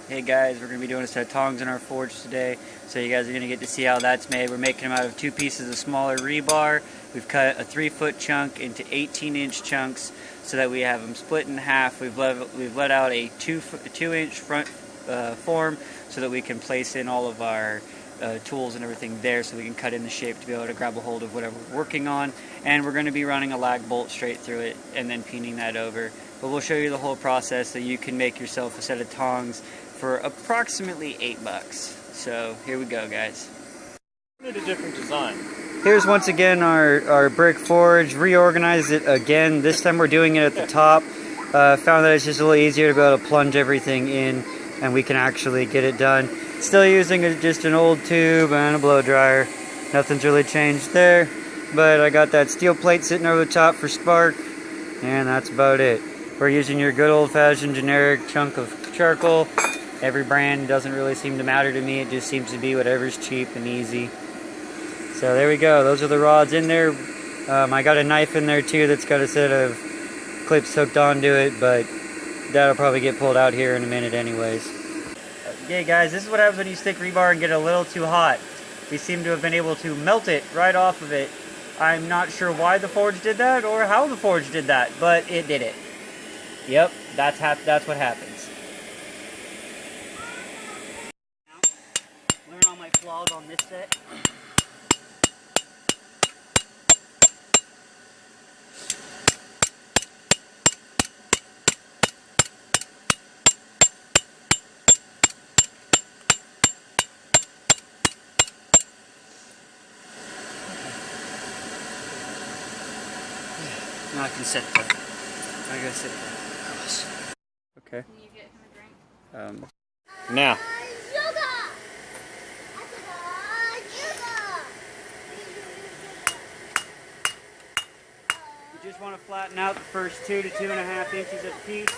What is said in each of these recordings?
Hey guys, we're going to be doing a set of tongs in our forge today, so you guys are going to get to see how that's made. We're making them out of 2 pieces of smaller rebar. We've cut a 3-foot chunk into 18-inch chunks so that we have them split in half. We've let out a 2-inch front form so that we can place in all of our tools and everything there, so we can cut in the shape to be able to grab a hold of whatever we're working on. And we're going to be running a lag bolt straight through it and then peening that over. But we'll show you the whole process so you can make yourself a set of tongs for approximately $8. So here we go, guys. Need a different design. Here's once again our brick forge. Reorganized it again. This time we're doing it at the top. Found that it's just a little easier to be able to plunge everything in, and we can actually get it done. Still using just an old tube and a blow dryer. Nothing's really changed there, but I got that steel plate sitting over the top for spark, and that's about it. We're using your good old-fashioned generic chunk of charcoal. Every brand doesn't really seem to matter to me. It just seems to be whatever's cheap and easy. So there we go. Those are the rods in there. I got a knife in there too that's got a set of clips hooked onto it, but that'll probably get pulled out here in a minute anyways. Okay guys, this is what happens when you stick rebar and get a little too hot. We seem to have been able to melt it right off of it. I'm not sure why the forge did that or how the forge did that, but it did it. Yep, that's what happens. Learn all my flaws on this set. Now I can set the. I gotta set the cross. Okay. Can you get him a drink? Now. You just want to flatten out the first 2 to 2.5 inches at a piece.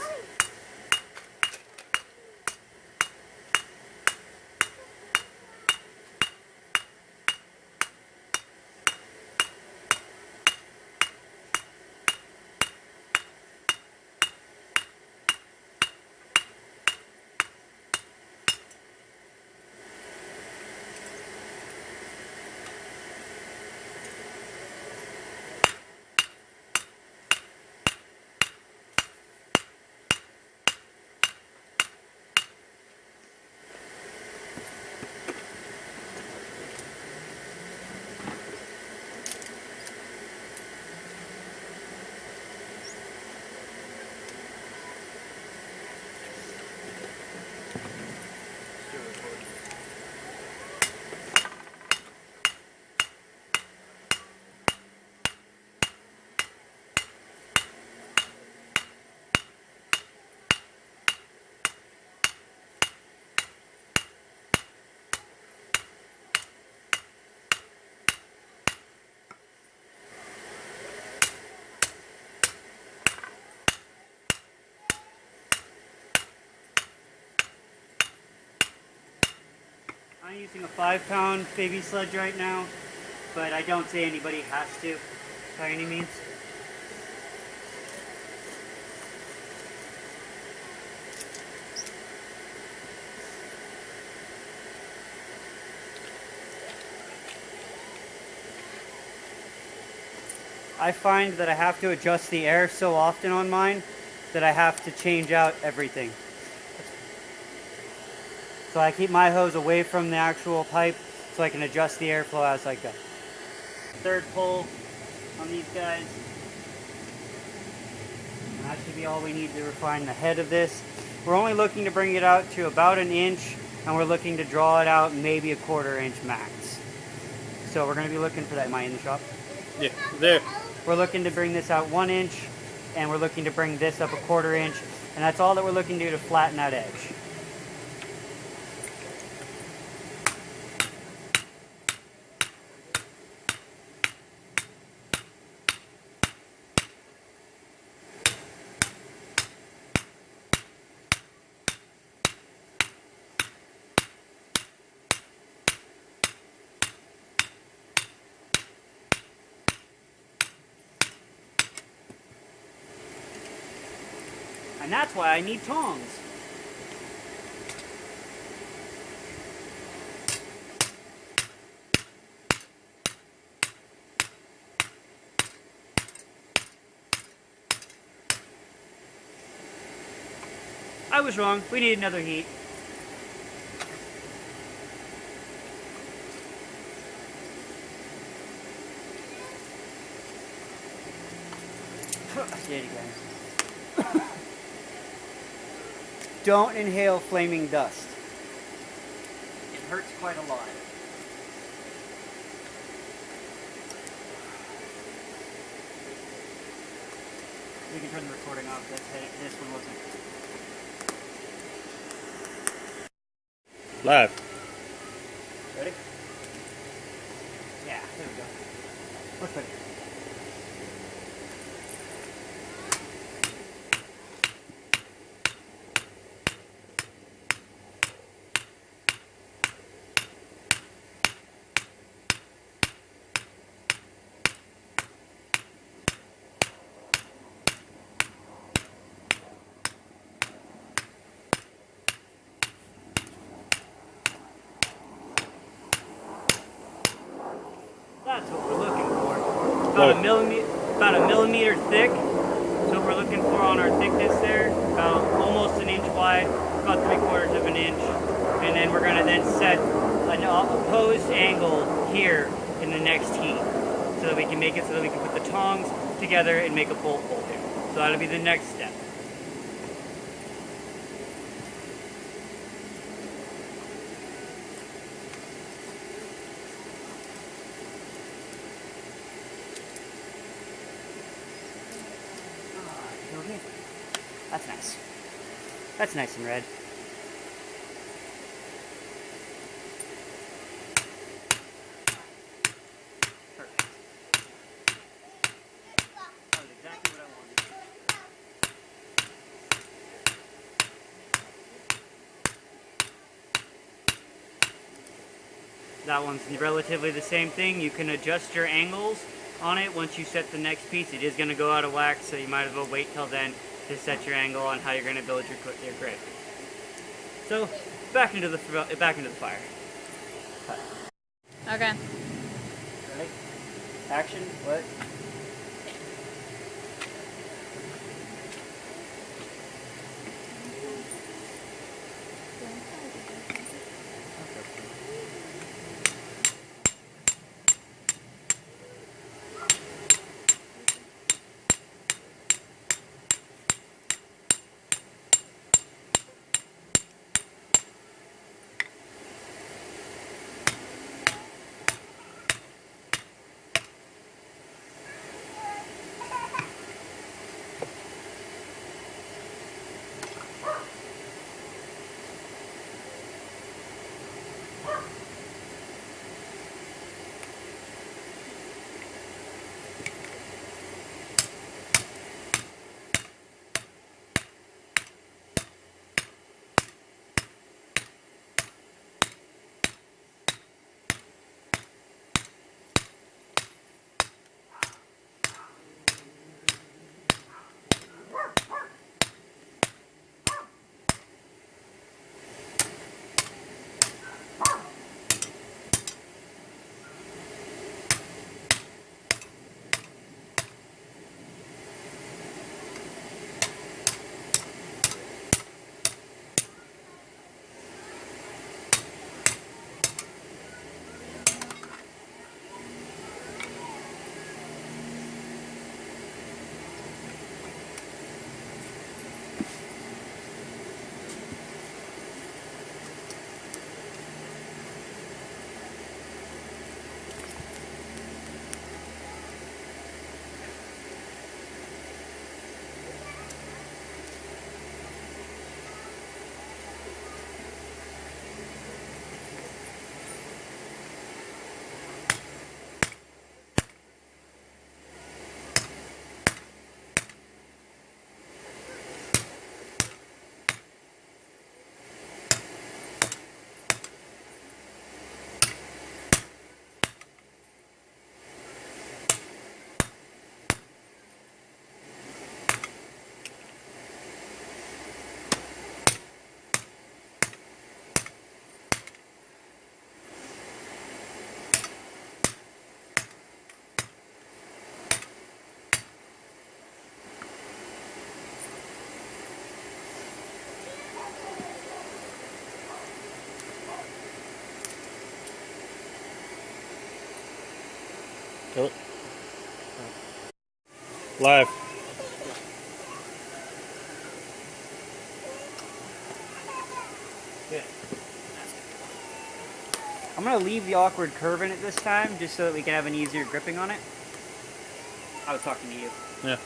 I'm using a 5-pound baby sledge right now, but I don't say anybody has to, by any means. I find that I have to adjust the air so often on mine that I have to change out everything. So I keep my hose away from the actual pipe so I can adjust the airflow as I go. Third pull on these guys. And that should be all we need to refine the head of this. We're only looking to bring it out to about 1 inch, and we're looking to draw it out maybe 1/4 inch max. So we're going to be looking for that. Am I in the shop? Yeah, there. We're looking to bring this out 1 inch, and we're looking to bring this up 1/4 inch, and that's all that we're looking to do to flatten that edge. And that's why I need tongs. I was wrong. We need another heat. Did it again. Don't inhale flaming dust. It hurts quite a lot. We can turn the recording off. This one wasn't. Live. Ready? Yeah, there we go. Much better. That's what we're looking for. About a millimeter thick. So we're looking for on our thickness there, about almost an inch wide, about 3/4 of an inch. And then we're gonna then set an opposed angle here in the next heat, so that we can make it so that we can put the tongs together and make a bolt holder. So that'll be the next step. Okay. That's nice. That's nice and red. Perfect. That was exactly what I wanted. That one's relatively the same thing. You can adjust your angles on it once you set the next piece. It is going to go out of whack, so you might as well wait till then to set your angle on how you're going to build your grip. So back into the fire. Cut. Okay. Ready? Action. What? Kill it. Live. Good. I'm going to leave the awkward curve in it this time, just so that we can have an easier gripping on it. I was talking to you. Yeah.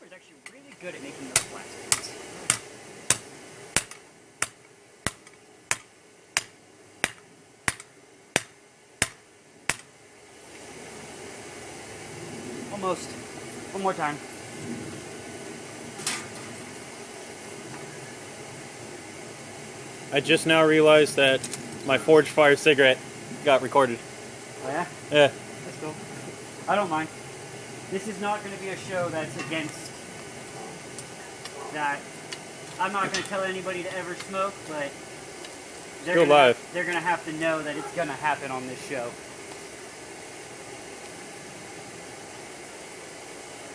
It's actually really good at making those flat spots. Almost. One more time. I just now realized that my Forge Fire cigarette got recorded. Oh yeah? Yeah. That's cool. I don't mind. This is not going to be a show that's against that. I'm not going to tell anybody to ever smoke, but they're Go live. They're going to have to know that it's going to happen on this show.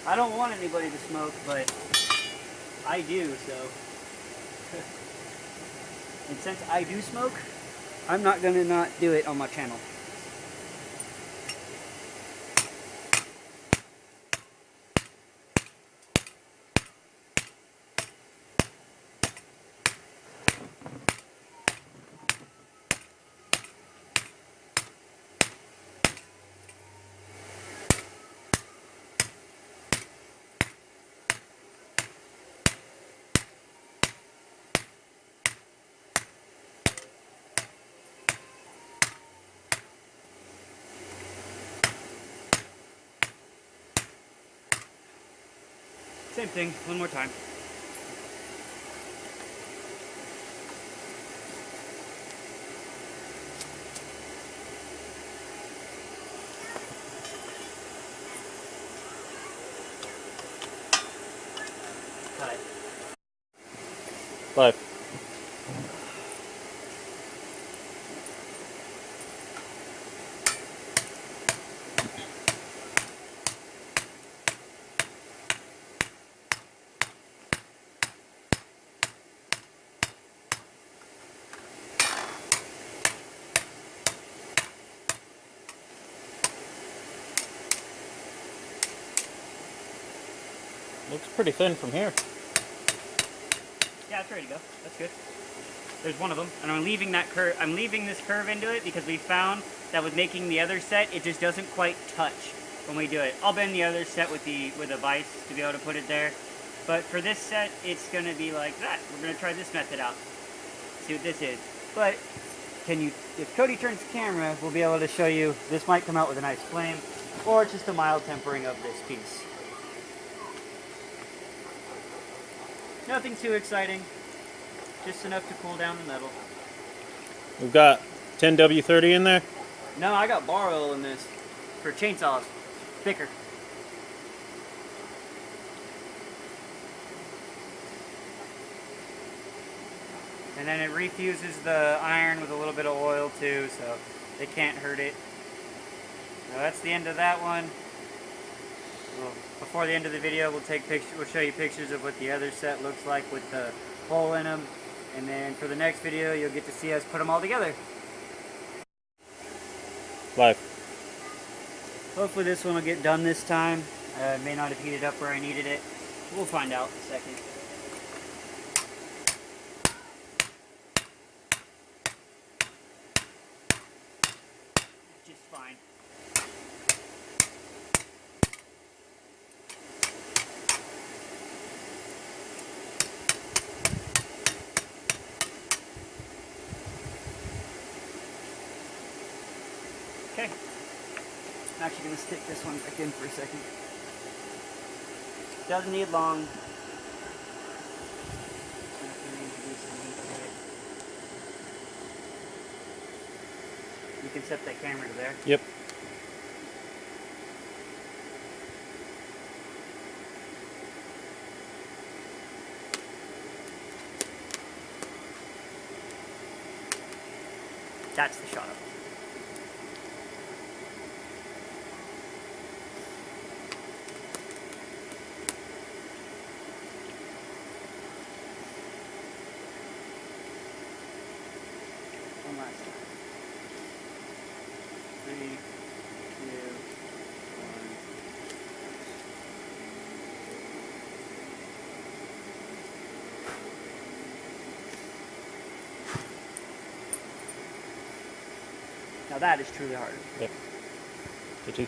I don't want anybody to smoke, but I do, so. And since I do smoke, I'm not going to not do it on my channel. Same thing, one more time. Cut. Live. Looks pretty thin from here. Yeah, it's ready to go. That's good. There's one of them, and I'm leaving that curve. I'm leaving this curve into it because we found that with making the other set, it just doesn't quite touch when we do it. I'll bend the other set with a vise to be able to put it there, but for this set, it's gonna be like that. We're gonna try this method out. See what this is. But if Cody turns the camera, we'll be able to show you. This might come out with a nice flame, or just a mild tempering of this piece. Nothing too exciting, just enough to cool down the metal. We've got 10W30 in there. No, I got bar oil in this for chainsaws, thicker. And then it refuses the iron with a little bit of oil too, so it can't hurt it. Now that's the end of that one. Well, before the end of the video, we'll show you pictures of what the other set looks like with the hole in them. And then for the next video, you'll get to see us put them all together. Live. Hopefully this one will get done this time. It may not have heated up where I needed it. We'll find out in a second. Just fine. Okay. I'm actually going to stick this one back in for a second. Doesn't need long. You can set that camera to there. Yep. That's the shot of it. One last time. 3, 2, 1. Now that is truly hardened. Yep. GG.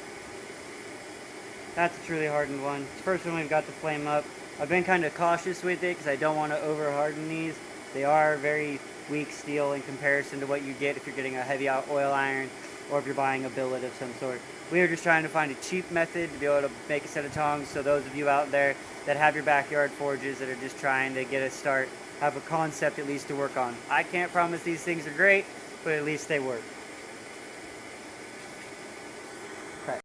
That's a truly hardened one. It's the first one we've got to flame up. I've been kind of cautious with it because I don't want to over harden these. They are very weak steel in comparison to what you get if you're getting a heavy oil iron or if you're buying a billet of some sort. We are just trying to find a cheap method to be able to make a set of tongs, so those of you out there that have your backyard forges that are just trying to get a start, have a concept at least to work on. I can't promise these things are great, but at least they work.